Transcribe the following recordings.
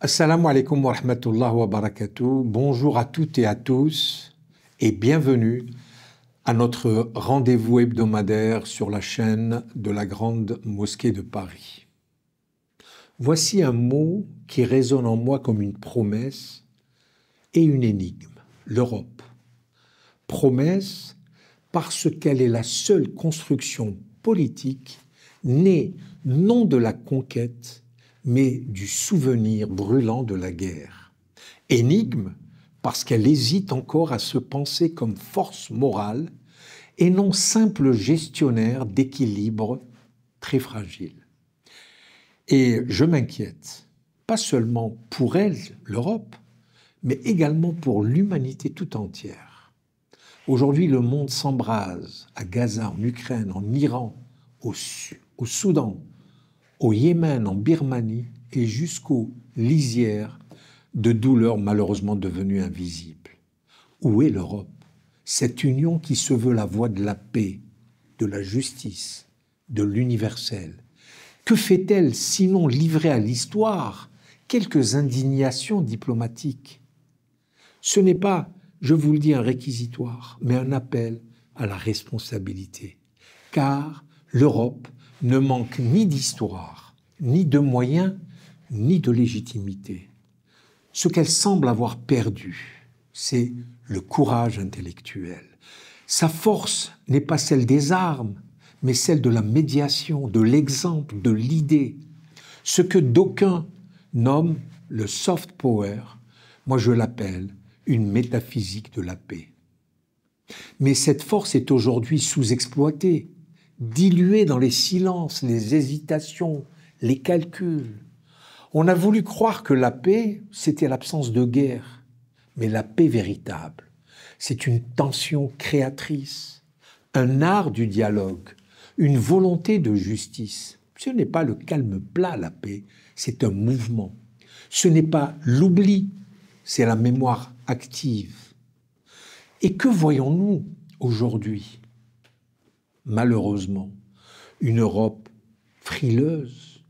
Assalamu alaikum wa rahmatullahi wa barakatuh. Bonjour à toutes et à tous et bienvenue à notre rendez-vous hebdomadaire sur la chaîne de la Grande Mosquée de Paris. Voici un mot qui résonne en moi comme une promesse et une énigme, l'Europe. Promesse parce qu'elle est la seule construction politique née non de la conquête, mais du souvenir brûlant de la guerre. Énigme, parce qu'elle hésite encore à se penser comme force morale et non simple gestionnaire d'équilibre très fragile. Et je m'inquiète, pas seulement pour elle, l'Europe, mais également pour l'humanité tout entière. Aujourd'hui, le monde s'embrase à Gaza, en Ukraine, en Iran, au Soudan, au Yémen, en Birmanie et jusqu'aux lisières de douleurs malheureusement devenues invisibles. Où est l'Europe? Cette union qui se veut la voie de la paix, de la justice, de l'universel. Que fait-elle sinon livrer à l'histoire quelques indignations diplomatiques? Ce n'est pas, je vous le dis, un réquisitoire, mais un appel à la responsabilité. Car l'Europe ne manque ni d'histoire, ni de moyens, ni de légitimité. Ce qu'elle semble avoir perdu, c'est le courage intellectuel. Sa force n'est pas celle des armes, mais celle de la médiation, de l'exemple, de l'idée. Ce que d'aucuns nomment le soft power, moi je l'appelle une métaphysique de la paix. Mais cette force est aujourd'hui sous-exploitée, diluée dans les silences, les hésitations, les calculs. On a voulu croire que la paix, c'était l'absence de guerre. Mais la paix véritable, c'est une tension créatrice, un art du dialogue, une volonté de justice. Ce n'est pas le calme plat, la paix, c'est un mouvement. Ce n'est pas l'oubli, c'est la mémoire active. Et que voyons-nous aujourd'hui? Malheureusement, une Europe frileuse,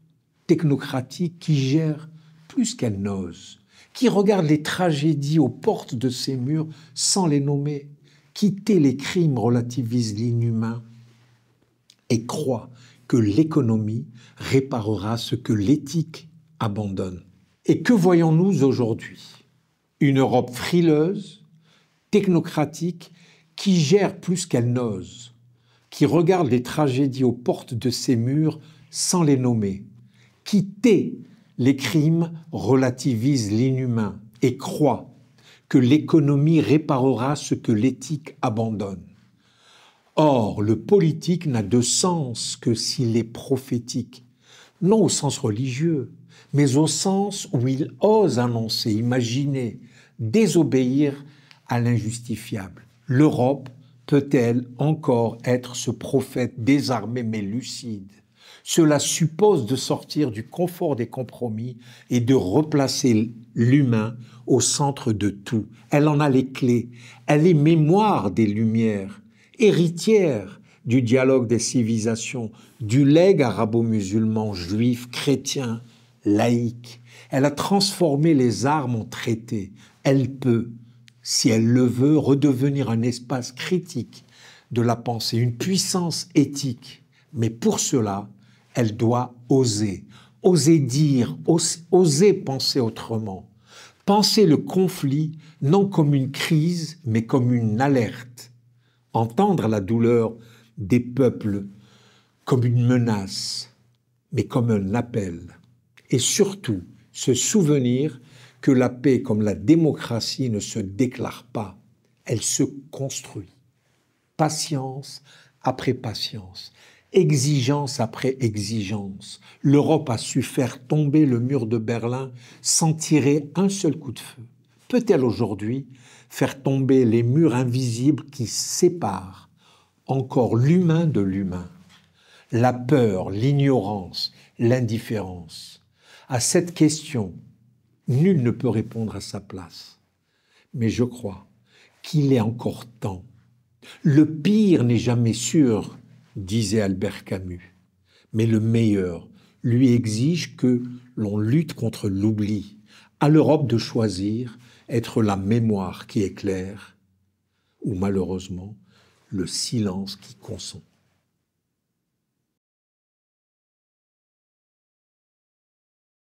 technocratique, qui gère plus qu'elle n'ose, qui regarde les tragédies aux portes de ses murs sans les nommer, qui tait les crimes, relativise l'inhumain et croit que l'économie réparera ce que l'éthique abandonne. Et que voyons-nous aujourd'hui? Une Europe frileuse, technocratique, qui gère plus qu'elle n'ose, qui regarde les tragédies aux portes de ses murs sans les nommer, qui tait les crimes, relativise l'inhumain et croit que l'économie réparera ce que l'éthique abandonne. Or, le politique n'a de sens que s'il est prophétique, non au sens religieux, mais au sens où il ose annoncer, imaginer, désobéir à l'injustifiable. L'Europe peut-elle encore être ce prophète désarmé mais lucide? Cela suppose de sortir du confort des compromis et de replacer l'humain au centre de tout. Elle en a les clés. Elle est mémoire des Lumières, héritière du dialogue des civilisations, du legs arabo-musulman, juif, chrétien, laïque. Elle a transformé les armes en traités. Elle peut, si elle le veut, redevenir un espace critique de la pensée, une puissance éthique. Mais pour cela, elle doit oser dire, oser penser autrement. Penser le conflit non comme une crise, mais comme une alerte. Entendre la douleur des peuples comme une menace, mais comme un appel. Et surtout, se souvenir que la paix comme la démocratie ne se déclare pas, elle se construit. Patience après patience, exigence après exigence. L'Europe a su faire tomber le mur de Berlin sans tirer un seul coup de feu. Peut-elle aujourd'hui faire tomber les murs invisibles qui séparent encore l'humain de l'humain? La peur, l'ignorance, l'indifférence. À cette question, nul ne peut répondre à sa place. Mais je crois qu'il est encore temps. Le pire n'est jamais sûr, disait Albert Camus, mais le meilleur lui exige que l'on lutte contre l'oubli, À l'Europe de choisir être la mémoire qui éclaire ou malheureusement le silence qui consent.